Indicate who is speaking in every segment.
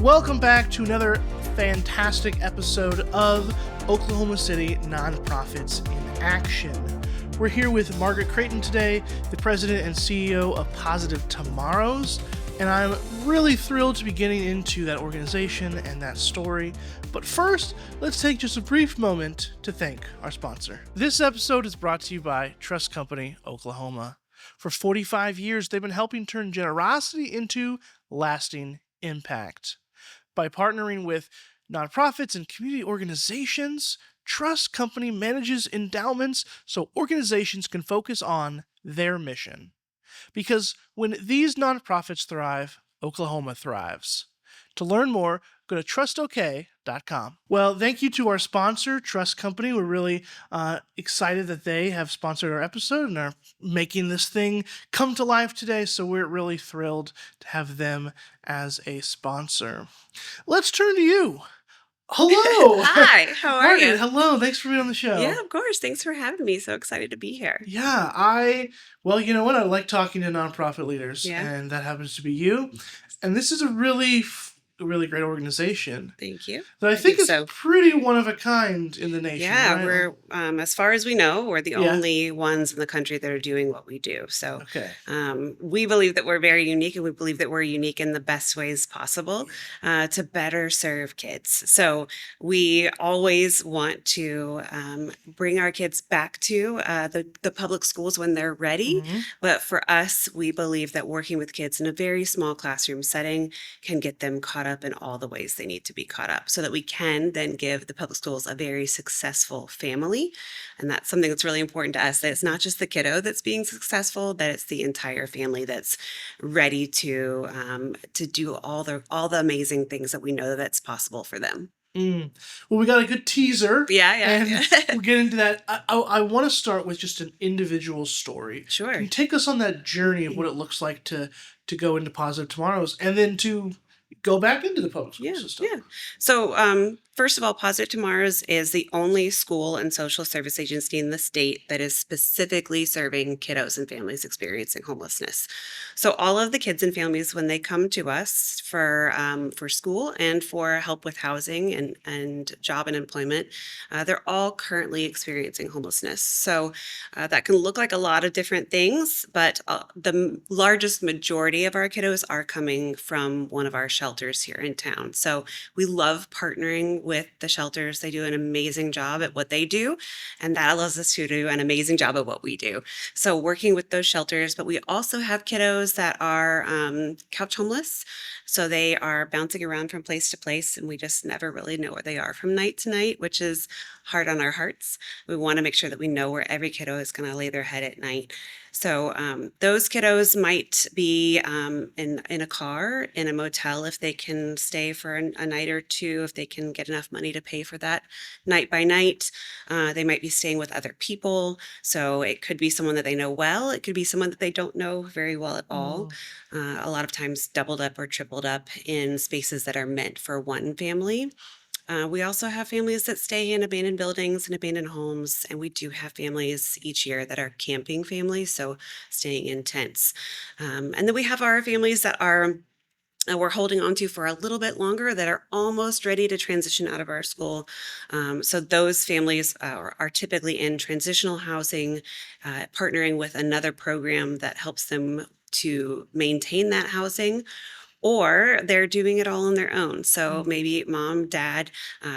Speaker 1: Welcome back to another fantastic episode of Oklahoma City Nonprofits in Action. We're here with Margaret Creighton today, the president and CEO of Positive Tomorrows, and I'm really thrilled to be getting into that organization and that story. But first, let's take just a brief moment to thank our sponsor. This episode is brought to you by Trust Company Oklahoma. For 45 years, they've been helping turn generosity into lasting impact. By partnering with nonprofits and community organizations, Trust Company manages endowments so organizations can focus on their mission. Because when these nonprofits thrive, Oklahoma thrives. To learn more, go to trustok.com. Well, thank you to our sponsor, Trust Company. We're really excited that they have sponsored our episode and are making this thing come to life today. So we're really thrilled to have them as a sponsor. Let's turn to you. Hello.
Speaker 2: Hi, how are
Speaker 1: Margaret,
Speaker 2: you?
Speaker 1: hello. Thanks for being on the show.
Speaker 2: Yeah, of course. Thanks for having me. So excited to be here.
Speaker 1: Yeah, well, you know what? I like talking to nonprofit leaders,
Speaker 2: Yeah.
Speaker 1: and that happens to be you. And this is a really great organization
Speaker 2: Thank you.
Speaker 1: that I think is
Speaker 2: so.
Speaker 1: pretty one of a kind in the nation.
Speaker 2: Yeah,
Speaker 1: right?
Speaker 2: we're, as far as we know, we're the
Speaker 1: Yeah.
Speaker 2: only ones in the country that are doing what we do. So
Speaker 1: Okay.
Speaker 2: we believe that we're very unique, and we believe that we're unique in the best ways possible to better serve kids. So we always want to bring our kids back to the public schools when they're ready.
Speaker 1: Mhm.
Speaker 2: But for us, we believe that working with kids in a very small classroom setting can get them caught up in all the ways they need to be caught up so that we can then give the public schools a very successful family. And that's something that's really important to us, that it's not just the kiddo that's being successful, that it's the entire family that's ready to do all the amazing things that we know that's possible for them.
Speaker 1: Well, we got a good teaser.
Speaker 2: Yeah.
Speaker 1: We'll get into that. I want to start with just an individual story.
Speaker 2: Sure.
Speaker 1: Can you take us on that journey of what it looks like to go into Positive Tomorrows and then to go back into the public school system?
Speaker 2: Yeah. So, first of all, Positive Tomorrows is the only school and social service agency in the state that is specifically serving kiddos and families experiencing homelessness. So all of the kids and families, when they come to us for school and for help with housing and job and employment, they're all currently experiencing homelessness. So that can look like a lot of different things, but the largest majority of our kiddos are coming from one of our shelters here in town. So we love partnering with the shelters. They do an amazing job at what they do, and that allows us to do an amazing job at what we do. So working with those shelters, but we also have kiddos that are couch homeless. So they are bouncing around from place to place, and we just never really know where they are from night to night, which is hard on our hearts. We want to make sure that we know where every kiddo is going to lay their head at night. So those kiddos might be in a car, in a motel, if they can stay for a night or two, if they can get enough money to pay for that night by night. They might be staying with other people. So it could be someone that they know well. It could be someone that they don't know very well at all. A lot of times doubled up or tripled up in spaces that are meant for one family. We also have families that stay in abandoned buildings and abandoned homes, and we do have families each year that are camping families, so staying in tents. And then we have our families that are we're holding on to for a little bit longer, that are almost ready to transition out of our school. So those families are typically in transitional housing, partnering with another program that helps them to maintain that housing, or they're doing it all on their own. So maybe mom, dad,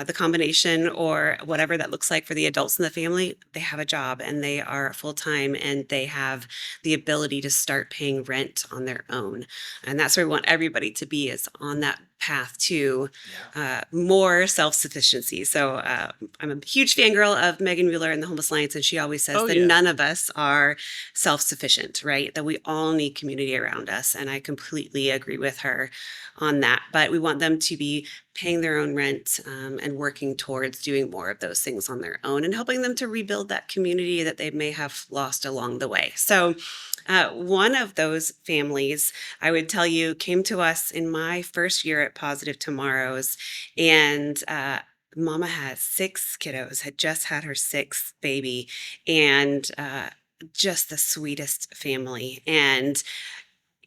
Speaker 2: the combination, or whatever that looks like for the adults in the family, they have a job and they are full-time and they have the ability to start paying rent on their own. And that's where we want everybody to be, is on that path to more self-sufficiency. So I'm a huge fangirl of Megan Mueller and the Homeless Alliance, and she always says none of us are self-sufficient, right? That we all need community around us, and I completely agree with her on that. But we want them to be paying their own rent and working towards doing more of those things on their own and helping them to rebuild that community that they may have lost along the way. So one of those families, I would tell you, came to us in my first year at Positive Tomorrows, and Mama had 6 kiddos, had just had her 6th baby, and just the sweetest family. And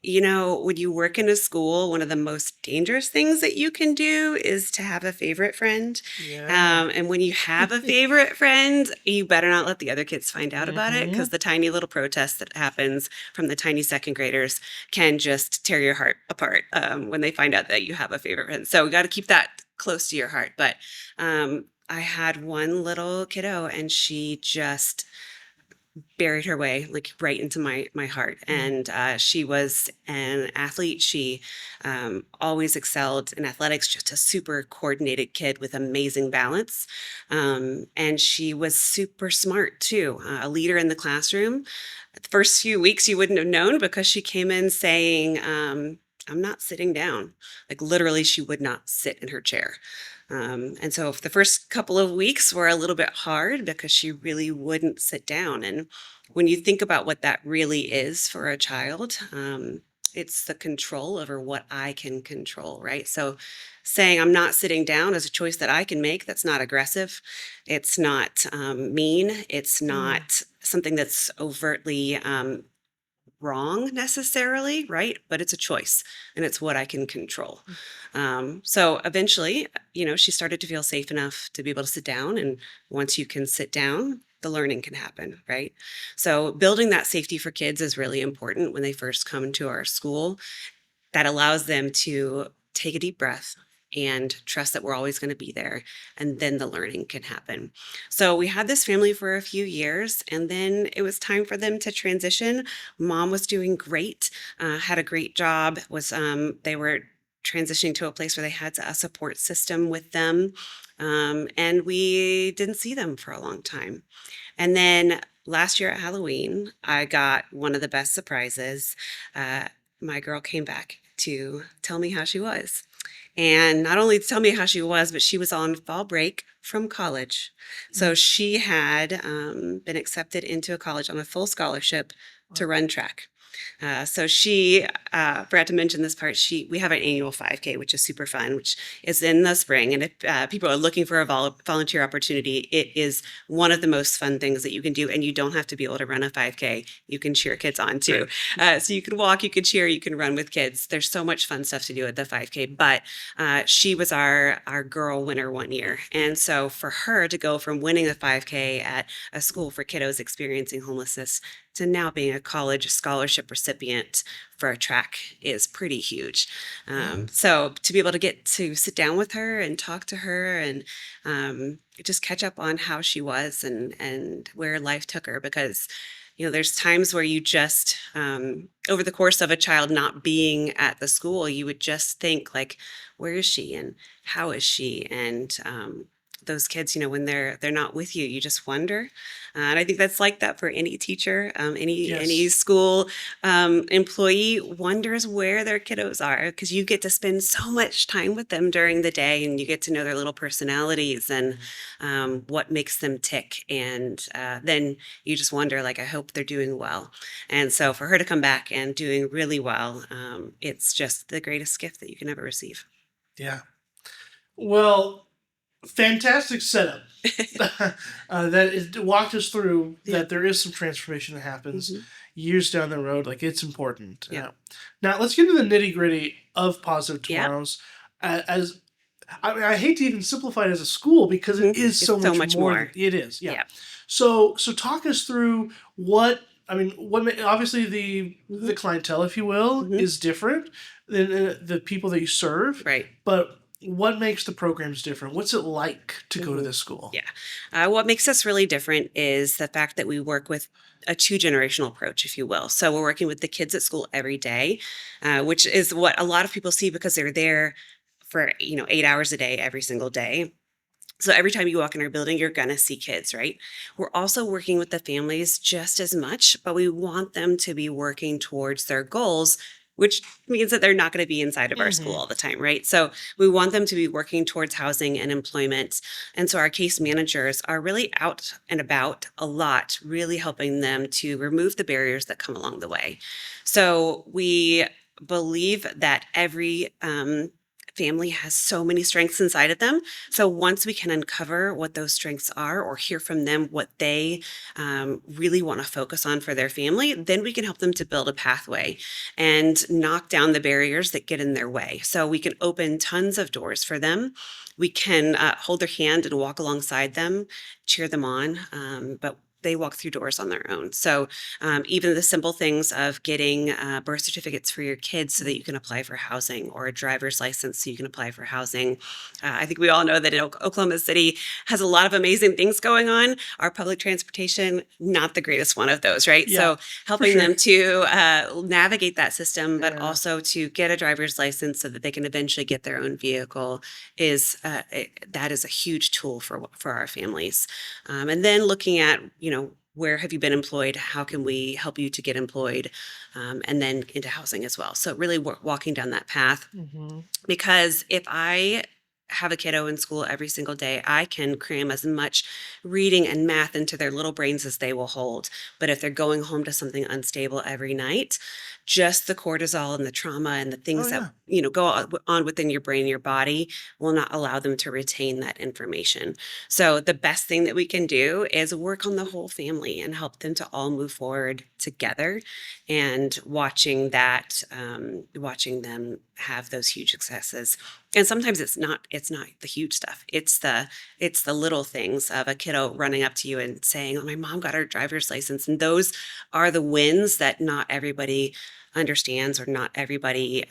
Speaker 2: when you work in a school, one of the most dangerous things that you can do is to have a favorite friend.
Speaker 1: Yeah.
Speaker 2: And when you have a favorite friend, you better not let the other kids find out about it, because the tiny little protest that happens from the tiny second graders can just tear your heart apart when they find out that you have a favorite friend. So we got to keep that close to your heart. But I had one little kiddo, and she just buried her way like right into my heart. And she was an athlete. She always excelled in athletics, just a super coordinated kid with amazing balance. And she was super smart too, a leader in the classroom. The first few weeks you wouldn't have known, because she came in saying, I'm not sitting down. Like literally, she would not sit in her chair. And so the first couple of weeks were a little bit hard because she really wouldn't sit down. And when you think about what that really is for a child, it's the control over what I can control, right? So saying I'm not sitting down is a choice that I can make. That's not aggressive. It's not mean. It's not something that's overtly wrong necessarily, right? But it's a choice, and it's what I can control. So eventually, she started to feel safe enough to be able to sit down. And once you can sit down, the learning can happen, right? So building that safety for kids is really important when they first come into our school. That allows them to take a deep breath and trust that we're always going to be there. And then the learning can happen. So we had this family for a few years, and then it was time for them to transition. Mom was doing great, had a great job, they were transitioning to a place where they had a support system with them. And we didn't see them for a long time. And then last year at Halloween, I got one of the best surprises. My girl came back to tell me how she was. And not only to tell me how she was, but she was on fall break from college. So she had been accepted into a college on a full scholarship to run track. So she forgot to mention this part. We have an annual 5K, which is super fun, which is in the spring. And if people are looking for a volunteer opportunity, it is one of the most fun things that you can do. And you don't have to be able to run a 5K. You can cheer kids on too. Right. So you can walk, you can cheer, you can run with kids. There's so much fun stuff to do at the 5K. But she was our girl winner one year. And so for her to go from winning a 5K at a school for kiddos experiencing homelessness to now being a college scholarship recipient for a track is pretty huge. So to be able to get to sit down with her and talk to her and just catch up on how she was and where life took her, because there's times where you just over the course of a child not being at the school, you would just think like, where is she and how is she? And those kids, when they're not with you, you just wonder. And I think that's like that for any teacher, any school employee wonders where their kiddos are, because you get to spend so much time with them during the day, and you get to know their little personalities and what makes them tick. And then you just wonder, like, I hope they're doing well. And so for her to come back and doing really well, it's just the greatest gift that you can ever receive.
Speaker 1: Yeah. Well, fantastic setup. That is walked us through that there is some transformation that happens years down the road. Like, it's important.
Speaker 2: Yeah.
Speaker 1: Now let's get into the nitty gritty of Positive Tomorrows. As I hate to even simplify it as a school, because it is so much more. It is. Yeah. So talk us through obviously the clientele, if you will, is different than the people that you serve.
Speaker 2: Right.
Speaker 1: But what makes the programs different? What's it like to go to this school?
Speaker 2: Yeah. What makes us really different is the fact that we work with a 2-generational approach, if you will. So we're working with the kids at school every day, which is what a lot of people see because they're there for 8 hours a day, every single day. So every time you walk in our building, you're going to see kids, right? We're also working with the families just as much, but we want them to be working towards their goals, which means that they're not going to be inside of our school all the time, right? So we want them to be working towards housing and employment. And so our case managers are really out and about a lot, really helping them to remove the barriers that come along the way. So we believe that every family has so many strengths inside of them. So once we can uncover what those strengths are or hear from them what they really want to focus on for their family, then we can help them to build a pathway and knock down the barriers that get in their way. So we can open tons of doors for them. We can hold their hand and walk alongside them, cheer them on, but they walk through doors on their own. So even the simple things of getting birth certificates for your kids so that you can apply for housing, or a driver's license so you can apply for housing. I think we all know that Oklahoma City has a lot of amazing things going on. Our public transportation, not the greatest one of those, right?
Speaker 1: Yeah,
Speaker 2: So helping
Speaker 1: sure.
Speaker 2: them to navigate that system, but
Speaker 1: Yeah.
Speaker 2: also to get a driver's license so that they can eventually get their own vehicle that is a huge tool for our families. And then looking at, where have you been employed? How can we help you to get employed? And then into housing as well. So really walking down that path.
Speaker 1: Mm-hmm.
Speaker 2: Because if I have a kiddo in school every single day, I can cram as much reading and math into their little brains as they will hold. But if they're going home to something unstable every night, just the cortisol and the trauma and the things that go on within your brain, your body, will not allow them to retain that information. So the best thing that we can do is work on the whole family and help them to all move forward together, and watching them have those huge successes. And sometimes it's not the huge stuff. It's the little things of a kiddo running up to you and saying, "Oh, my mom got her driver's license." And those are the wins that not everybody understands, or not everybody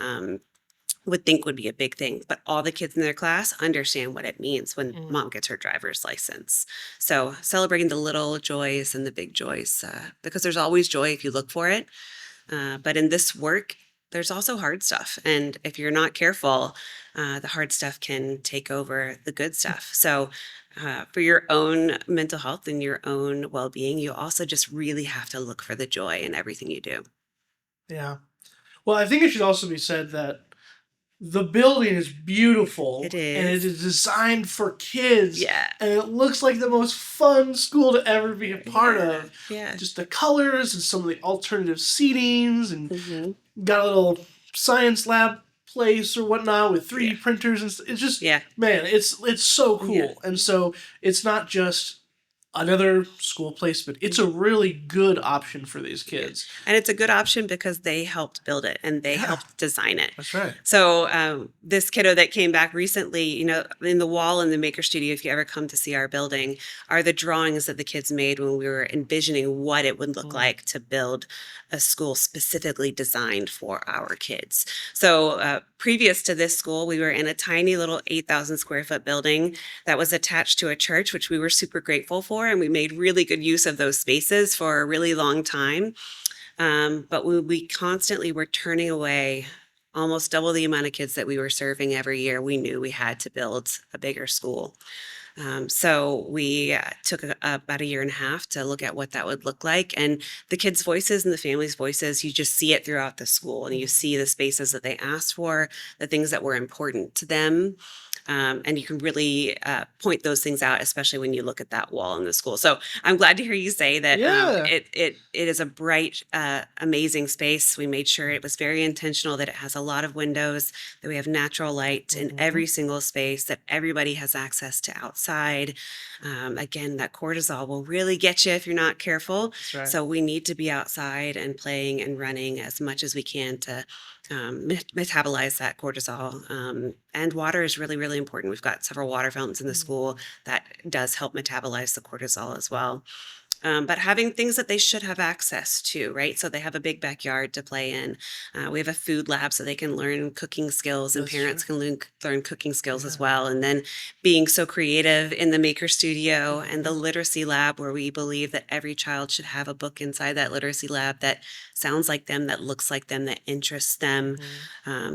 Speaker 2: would think would be a big thing. But all the kids in their class understand what it means when mom gets her driver's license. So celebrating the little joys and the big joys, because there's always joy if you look for it. But in this work, there's also hard stuff. And if you're not careful, the hard stuff can take over the good stuff. So for your own mental health and your own well-being, you also just really have to look for the joy in everything you do.
Speaker 1: Yeah. Well, I think it should also be said that the building is beautiful.
Speaker 2: It is.
Speaker 1: And it is designed for kids.
Speaker 2: Yeah.
Speaker 1: And it looks like the most fun school to ever be a part of.
Speaker 2: Yeah.
Speaker 1: Just the colors and some of the alternative seatings, and got a little science lab place or whatnot with 3D printers. And it's just, man, it's so cool.
Speaker 2: Yeah.
Speaker 1: And so it's not just another school placement. It's a really good option for these kids.
Speaker 2: And it's a good option because they helped build it and they helped design it.
Speaker 1: That's right.
Speaker 2: So this kiddo that came back recently, in the wall in the Maker Studio, if you ever come to see our building, are the drawings that the kids made when we were envisioning what it would look like to build a school specifically designed for our kids. So previous to this school, we were in a tiny little 8,000 square foot building that was attached to a church, which we were super grateful for. And we made really good use of those spaces for a really long time. But we constantly were turning away almost double the amount of kids that we were serving every year. We knew we had to build a bigger school. So we took about a year and a half to look at what that would look like. And the kids' voices and the families' voices, you just see it throughout the school, and you see the spaces that they asked for, the things that were important to them. And you can really point those things out, especially when you look at that wall in the school. So I'm glad to hear you say that it is a bright, amazing space. We made sure it was very intentional, that it has a lot of windows, that we have natural light in every single space, that everybody has access to outside. Again, that cortisol will really get you if you're not careful.
Speaker 1: Right.
Speaker 2: So we need to be outside and playing and running as much as we can to metabolize that cortisol. And water is really, really important. We've got several water fountains in the school that does help metabolize the cortisol as well. But having things that they should have access to, right? So they have a big backyard to play in. We have a food lab so they can learn cooking skills, and parents can learn cooking skills as well. And then being so creative in the Maker Studio and the literacy lab, where we believe that every child should have a book inside that literacy lab that sounds like them, that looks like them, that interests them.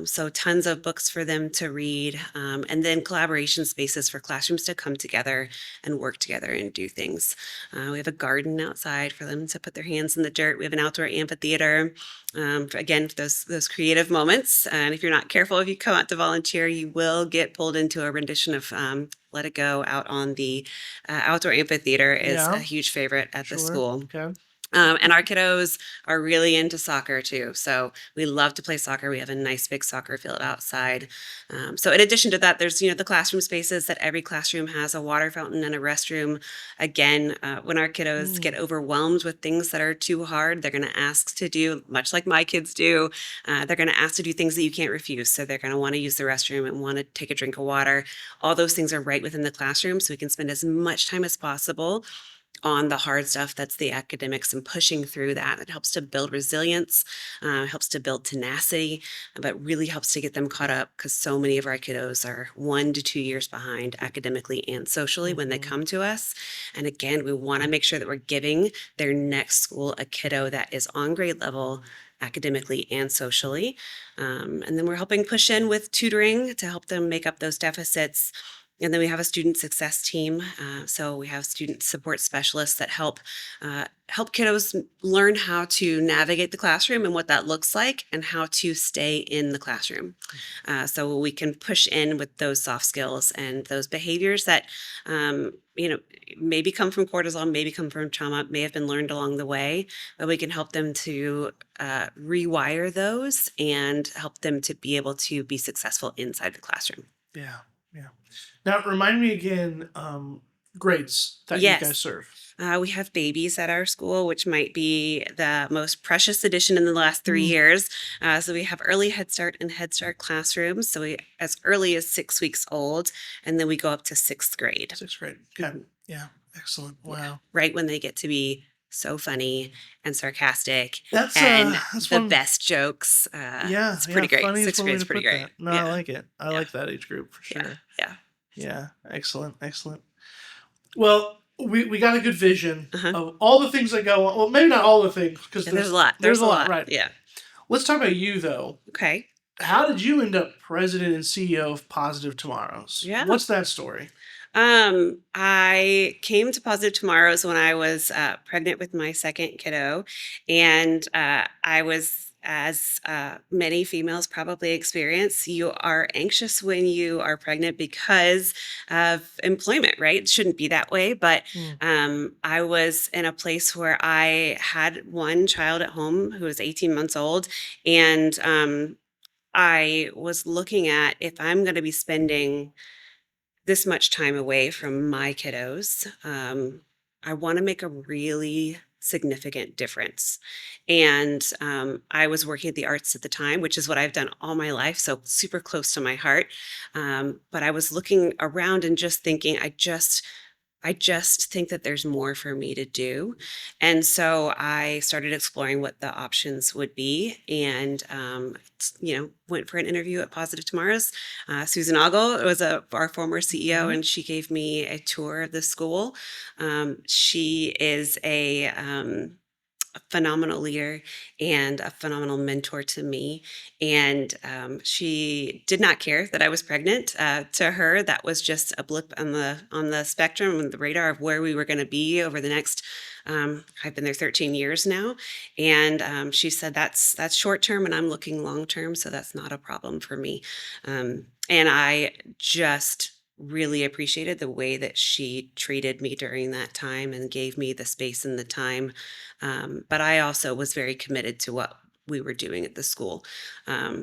Speaker 2: So tons of books for them to read. And then collaboration spaces for classrooms to come together and work together and do things. We have a garden outside for them to put their hands in the dirt. We have an outdoor amphitheater, again, for those creative moments. And if you're not careful, if you come out to volunteer, you will get pulled into a rendition of Let It Go out on the outdoor amphitheater. Is a huge favorite at the school.
Speaker 1: Okay.
Speaker 2: And our kiddos are really into soccer too. So we love to play soccer. We have a nice big soccer field outside. So in addition to that, there's, the classroom spaces that every classroom has a water fountain and a restroom. Again, when our kiddos get overwhelmed with things that are too hard, they're going to ask to do, much like my kids do, they're going to ask to do things that you can't refuse. So they're going to want to use the restroom and want to take a drink of water. All those things are right within the classroom. So we can spend as much time as possible on the hard stuff that's the academics and pushing through that. It helps to build resilience, helps to build tenacity, but really helps to get them caught up because so many of our kiddos are 1 to 2 years behind academically and socially when they come to us. And again, we want to make sure that we're giving their next school a kiddo that is on grade level academically and socially. And then we're helping push in with tutoring to help them make up those deficits. And then we have a student success team. So we have student support specialists that help kiddos learn how to navigate the classroom and what that looks like and how to stay in the classroom. So we can push in with those soft skills and those behaviors that, maybe come from cortisol, maybe come from trauma, may have been learned along the way, but we can help them to rewire those and help them to be able to be successful inside the classroom.
Speaker 1: Yeah. Yeah. Now, remind me again, grades that you guys serve.
Speaker 2: We have babies at our school, which might be the most precious addition in the last 3 years. So we have early Head Start and Head Start classrooms. So we as early as 6 weeks old, and then we go up to 6th grade.
Speaker 1: 6th grade. Okay. Yeah. Excellent. Wow.
Speaker 2: Yeah. Right when they get to be so funny and sarcastic
Speaker 1: that's
Speaker 2: the best jokes. It's pretty great.
Speaker 1: Funny
Speaker 2: 6th grade's pretty great.
Speaker 1: That. No, I like it. I like that age group for sure.
Speaker 2: Yeah.
Speaker 1: Excellent. Well, we got a good vision of all the things that go on. Well, maybe not all the things because
Speaker 2: there's a lot.
Speaker 1: There's a lot, right?
Speaker 2: Yeah.
Speaker 1: Let's talk about you though.
Speaker 2: Okay.
Speaker 1: How did you end up president and CEO of Positive Tomorrows?
Speaker 2: Yeah.
Speaker 1: What's that story?
Speaker 2: I came to Positive Tomorrows when I was pregnant with my second kiddo, and I was, as many females probably experience, you are anxious when you are pregnant because of employment, right? It shouldn't be that way, but I was in a place where I had one child at home who was 18 months old, and I was looking at, if I'm going to be spending this much time away from my kiddos, I want to make a really significant difference. And I was working at the arts at the time, which is what I've done all my life, so super close to my heart. But I was looking around and just thinking, I just think that there's more for me to do. And so I started exploring what the options would be, and went for an interview at Positive Tomorrows. Susan Ogle was our former CEO, and she gave me a tour of the school. She is a phenomenal leader and a phenomenal mentor to me. And she did not care that I was pregnant. To her, that was just a blip on the spectrum, on the radar of where we were going to be over the next. I've been there 13 years now, and she said that's short term, and I'm looking long term, so that's not a problem for me. And I just really appreciated the way that she treated me during that time and gave me the space and the time. But I also was very committed to what we were doing at the school.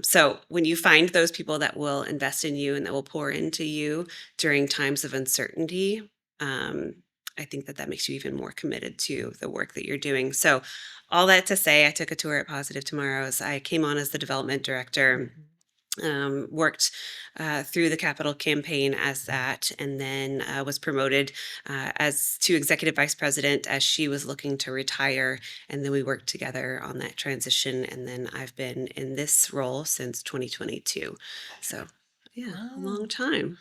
Speaker 2: So when you find those people that will invest in you and that will pour into you during times of uncertainty, I think that makes you even more committed to the work that you're doing. So all that to say, I took a tour at Positive Tomorrows. I came on as the development director. Worked through the capital campaign as that, and then was promoted as to executive vice president as she was looking to retire, and then we worked together on that transition, and then I've been in this role since 2022. So a long time.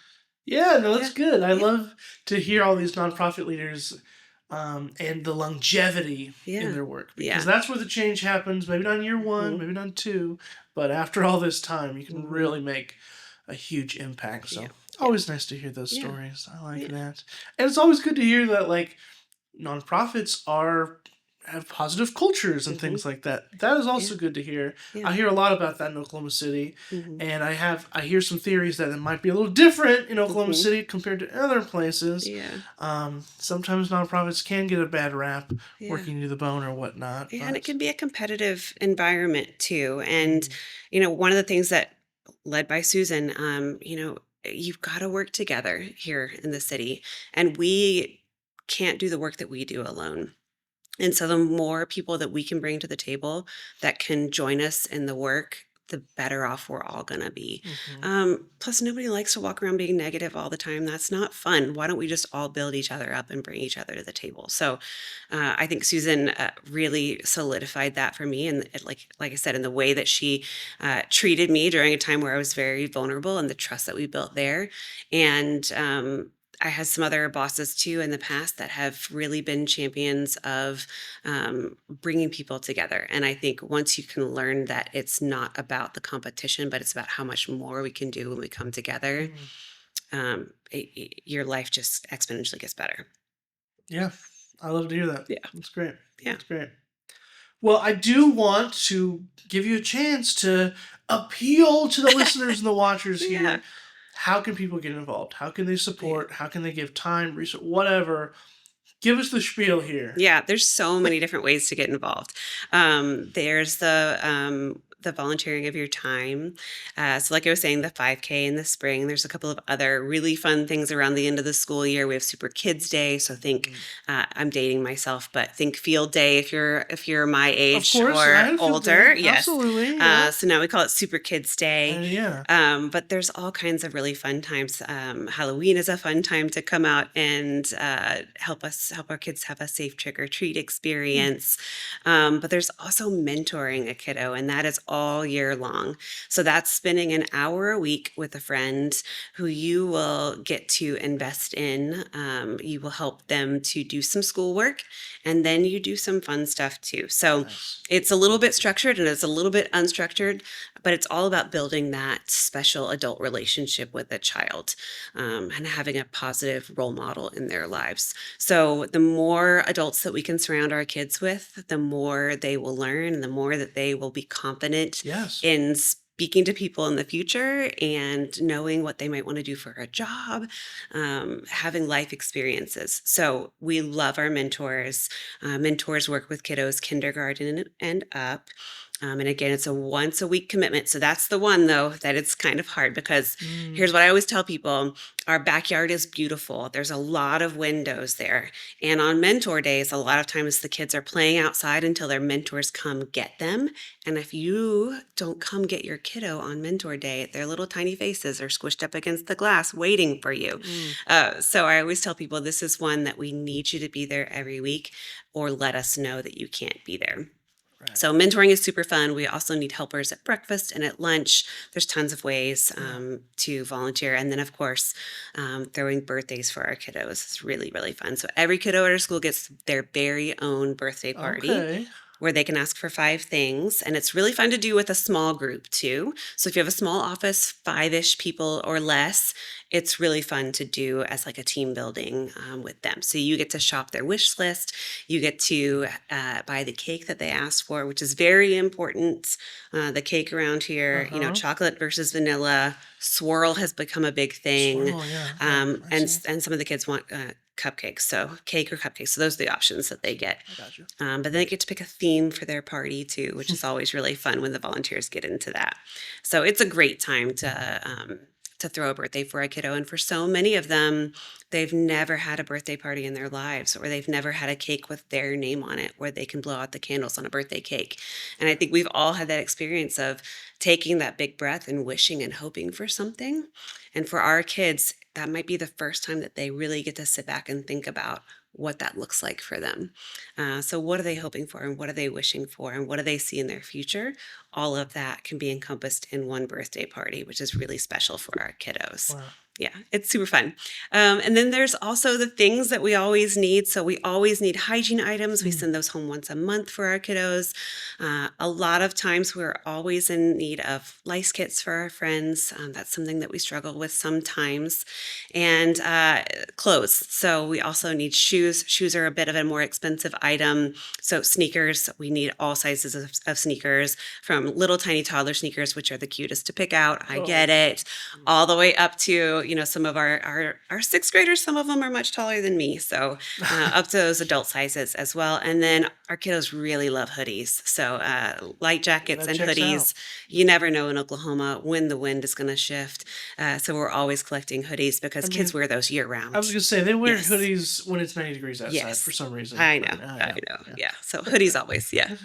Speaker 1: Yeah, no, that's good. I love to hear all these nonprofit leaders and the longevity in their work, because that's where the change happens. Maybe not in year one, maybe not in two, but after all this time, you can really make a huge impact. So always nice to hear those stories. I like that. And it's always good to hear that, like, nonprofits are have positive cultures and
Speaker 2: Hmm.
Speaker 1: things like that. That is
Speaker 2: Yeah.
Speaker 1: also good to hear.
Speaker 2: Yeah.
Speaker 1: I hear a lot about that in Oklahoma City,
Speaker 2: Hmm.
Speaker 1: and I hear some theories that it might be a little different in Oklahoma
Speaker 2: Hmm.
Speaker 1: City compared to other places.
Speaker 2: Yeah.
Speaker 1: Sometimes nonprofits can get a bad rap,
Speaker 2: Yeah.
Speaker 1: working to the bone or whatnot,
Speaker 2: Yeah, and it
Speaker 1: but
Speaker 2: can be a competitive environment too. And,
Speaker 1: mm,
Speaker 2: one of the things that led by Susan, you've got to work together here in the city. And we can't do the work that we do alone. And so the more people that we can bring to the table that can join us in the work, the better off we're all going to be.
Speaker 1: mhm.
Speaker 2: Plus, nobody likes to walk around being negative all the time. That's not fun. Why don't we just all build each other up and bring each other to the table? So, I think Susan really solidified that for me, and like I said, in the way that she treated me during a time where I was very vulnerable, and the trust that we built there, and I had some other bosses too in the past that have really been champions of bringing people together. And I think once you can learn that it's not about the competition, but it's about how much more we can do when we come together,
Speaker 1: Mm.
Speaker 2: your life just exponentially gets better.
Speaker 1: Yeah, I love to hear that.
Speaker 2: Yeah.
Speaker 1: That's great.
Speaker 2: Yeah.
Speaker 1: That's great. Well, I do want to give you a chance to appeal to the listeners and the watchers
Speaker 2: Yeah.
Speaker 1: here. How can people get involved? How can they
Speaker 2: Yeah.
Speaker 1: support? How can they give time, research, whatever? Give us the spiel here.
Speaker 2: Yeah, there's so many different ways to get involved. There's the volunteering of your time. So, like I was saying, the 5K in the spring. There's a couple of other really fun things around the end of the school year. We have Super Kids Day. So think,
Speaker 1: Mm.
Speaker 2: I'm dating myself, but think Field Day if you're my
Speaker 1: Of
Speaker 2: age
Speaker 1: course, I
Speaker 2: or
Speaker 1: had a field day.
Speaker 2: older. Yes.
Speaker 1: Absolutely, yeah.
Speaker 2: So now we call it Super Kids Day.
Speaker 1: Yeah.
Speaker 2: But there's all kinds of really fun times. Halloween is a fun time to come out and help our kids have a safe trick or treat
Speaker 1: Hmm.
Speaker 2: experience. But there's also mentoring a kiddo, and that is all year long. So that's spending an hour a week with a friend who you will get to invest in. You will help them to do some schoolwork, and then you do some fun stuff too. So
Speaker 1: Nice.
Speaker 2: it's a little bit structured and it's a little bit unstructured, but it's all about building that special adult relationship with a child, and having a positive role model in their lives. So the more adults that we can surround our kids with, the more they will learn, and the more that they will be confident
Speaker 1: Yes.
Speaker 2: in speaking to people in the future and knowing what they might want to do for a job, having life experiences. So we love our mentors. Mentors work with kiddos kindergarten and up. And again, it's a once a week commitment. So that's the one, though, that it's kind of hard because
Speaker 1: Mm.
Speaker 2: here's what I always tell people: our backyard is beautiful. There's a lot of windows there. And on mentor days, a lot of times the kids are playing outside until their mentors come get them. And if you don't come get your kiddo on mentor day, their little tiny faces are squished up against the glass waiting for you.
Speaker 1: Mm.
Speaker 2: So I always tell people this is one that we need you to be there every week, or let us know that you can't be there.
Speaker 1: Right.
Speaker 2: So mentoring is super fun. We also need helpers at breakfast and at lunch. There's tons of ways
Speaker 1: Yeah.
Speaker 2: to volunteer. And then, of course, throwing birthdays for our kiddos is really, really fun. So every kiddo at our school gets their very own birthday party
Speaker 1: Okay.
Speaker 2: where they can ask for 5 things. And it's really fun to do with a small group too. So if you have a small office, 5-ish people or less, it's really fun to do as like a team building with them. So you get to shop their wish list. You get to buy the cake that they asked for, which is very important. The cake around here,
Speaker 1: Uh-huh.
Speaker 2: chocolate versus vanilla. Swirl has become a big thing.
Speaker 1: Swirl, yeah. Yeah. I
Speaker 2: And
Speaker 1: see.
Speaker 2: and some of the kids want cupcakes. So cake or cupcakes. So those are the options that they get.
Speaker 1: I got you.
Speaker 2: But then they get to pick a theme for their party too, which is always really fun when the volunteers get into that. So it's a great time to throw a birthday for a kiddo. And for so many of them, they've never had a birthday party in their lives, or they've never had a cake with their name on it where they can blow out the candles on a birthday cake. And I think we've all had that experience of taking that big breath and wishing and hoping for something. And for our kids, that might be the first time that they really get to sit back and think about what that looks like for them. So, what are they hoping for, and what are they wishing for, and what do they see in their future? All of that can be encompassed in one birthday party, which is really special for our kiddos.
Speaker 1: Wow.
Speaker 2: Yeah, it's super fun. And then there's also the things that we always need. So we always need hygiene items. We send those home once a month for our kiddos. A lot of times we're always in need of lice kits for our friends. That's something that we struggle with sometimes. And clothes. So we also need shoes. Shoes are a bit of a more expensive item. So sneakers, we need all sizes of sneakers, from little tiny toddler sneakers, which are the cutest to pick out. I get it. All the way up to, some of our sixth graders, some of them are much taller than me. So up to those adult sizes as well. And then our kiddos really love hoodies. So light jackets and hoodies. You never know in Oklahoma when the wind is going to shift. So we're always collecting hoodies because kids wear those year round.
Speaker 1: I was going to say, they wear hoodies when it's 90 degrees outside for some reason.
Speaker 2: I know. Yeah. So hoodies always. Yeah.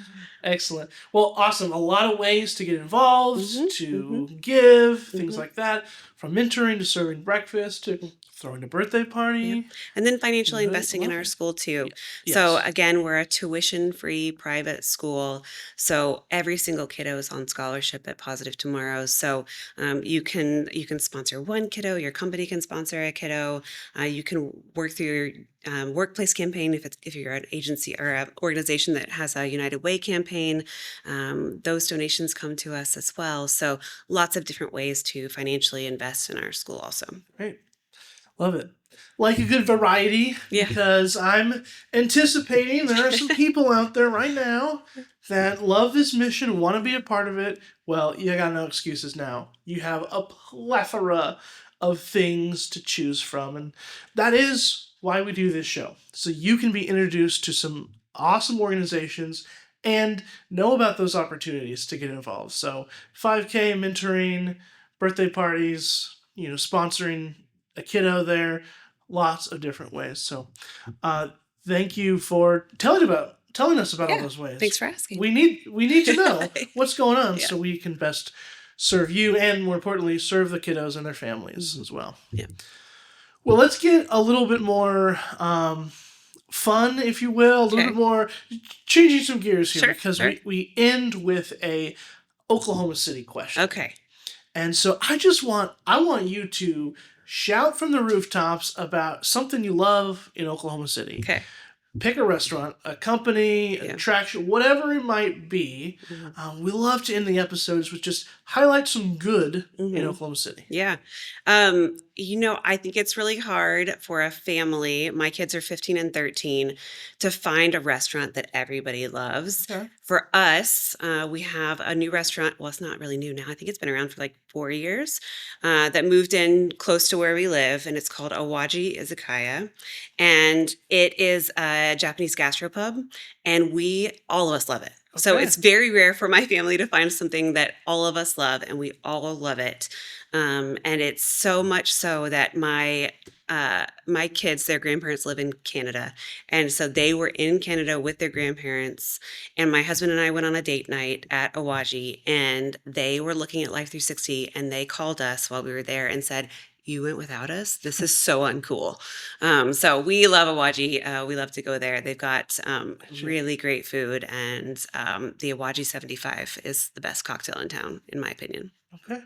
Speaker 1: Excellent. Well, awesome. A lot of ways to get involved, to give, things like that. From mentoring to serving breakfast to throwing a birthday party.
Speaker 2: Yeah. And then financially investing in our school too. Yes. So again, we're a tuition-free private school. So every single kiddo is on scholarship at Positive Tomorrows. So you can sponsor one kiddo. Your company can sponsor a kiddo. You can work through your workplace campaign if you're an agency or an organization that has a United Way campaign. Those donations come to us as well. So lots of different ways to financially invest in our school also.
Speaker 1: Great. Love it. Like a good variety, because I'm anticipating there are some people out there right now that love this mission, want to be a part of it. Well, you got no excuses now. You have a plethora of things to choose from, and that is why we do this show. So you can be introduced to some awesome organizations and know about those opportunities to get involved. So 5K, mentoring, birthday parties, sponsoring a kiddo there, lots of different ways. So thank you for telling us about all those ways.
Speaker 2: Thanks for asking.
Speaker 1: We need to know what's going on so we can best serve you and, more importantly, serve the kiddos and their families as well.
Speaker 2: Yeah.
Speaker 1: Well, let's get a little bit more fun, if you will, a little bit more, changing some gears here, because we end with a Oklahoma City question.
Speaker 2: Okay.
Speaker 1: And so I want you to shout from the rooftops about something you love in Oklahoma City.
Speaker 2: Okay.
Speaker 1: Pick a restaurant, a company, an attraction, whatever it might be. We love to end the episodes with just highlight some good in Oklahoma City.
Speaker 2: Yeah. I think it's really hard for a family, my kids are 15 and 13, to find a restaurant that everybody loves. Okay. For us, we have a new restaurant. Well, it's not really new now. I think it's been around for like 4 years, that moved in close to where we live, and it's called Awaji Izakaya. And it is a Japanese gastropub, and all of us love it. Okay. So it's very rare for my family to find something that all of us love, and we all love it. And it's so much so that my kids, their grandparents live in Canada. And so they were in Canada with their grandparents. And my husband and I went on a date night at Awaji, and they were looking at Life 360, and they called us while we were there and said, "You went without us? This is so uncool." So we love Awaji. We love to go there. They've got really great food, and the Awaji 75 is the best cocktail in town, in my opinion.
Speaker 1: Okay.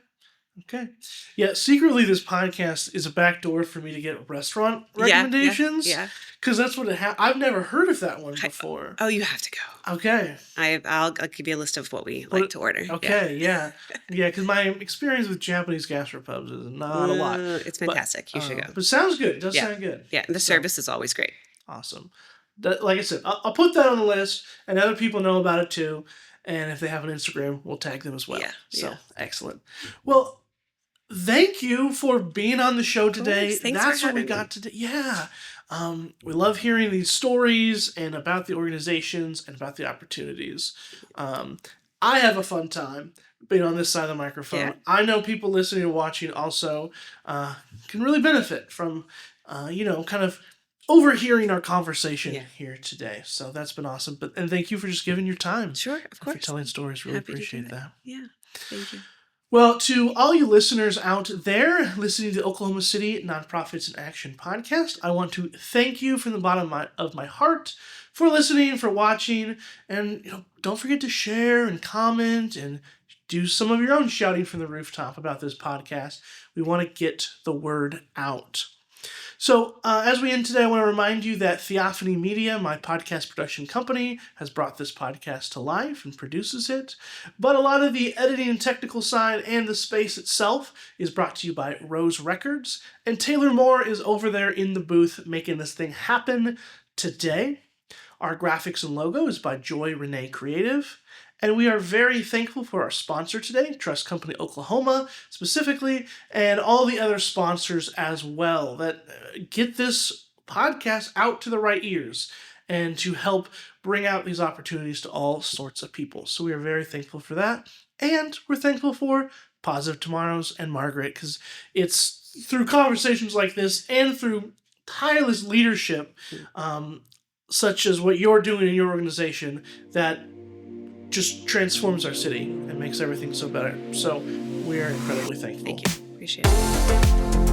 Speaker 1: Yeah, secretly this podcast is a backdoor for me to get restaurant recommendations. Yeah. Because that's what I've never heard of that one before.
Speaker 2: Oh, you have to go.
Speaker 1: Okay.
Speaker 2: I'll give you a list of what we like to order.
Speaker 1: Okay, yeah. Yeah, because my experience with Japanese gastropubs is not a lot.
Speaker 2: It's fantastic. You should go.
Speaker 1: But sounds good. It does sound good.
Speaker 2: Yeah, and the service is always great.
Speaker 1: Awesome. Like I said, I'll put that on the list, and other people know about it too. And if they have an Instagram, we'll tag them as well. So, excellent. Well, thank you for being on the show today. That's what we got today. Yeah. We love hearing these stories and about the organizations and about the opportunities. I have a fun time being on this side of the microphone. Yeah. I know people listening and watching also can really benefit from, kind of overhearing our conversation here today. So that's been awesome. And thank you for just giving your time.
Speaker 2: Sure, of course.
Speaker 1: For telling stories. Really appreciate that.
Speaker 2: Yeah, thank you.
Speaker 1: Well, to all you listeners out there listening to the Oklahoma City Nonprofits in Action podcast, I want to thank you from the bottom of my heart for listening, for watching, and don't forget to share and comment and do some of your own shouting from the rooftop about this podcast. We want to get the word out. So as we end today, I want to remind you that Theophany Media, my podcast production company, has brought this podcast to life and produces it. But a lot of the editing and technical side and the space itself is brought to you by Rose Records. And Taylor Moore is over there in the booth making this thing happen today. Our graphics and logo is by Joy Renee Creative. And we are very thankful for our sponsor today, Trust Company Oklahoma specifically, and all the other sponsors as well that get this podcast out to the right ears and to help bring out these opportunities to all sorts of people. So we are very thankful for that. And we're thankful for Positive Tomorrows and Margaret, because it's through conversations like this and through tireless leadership, such as what you're doing in your organization, that just transforms our city and makes everything so better. So we are incredibly thankful.
Speaker 2: Thank you. Appreciate it.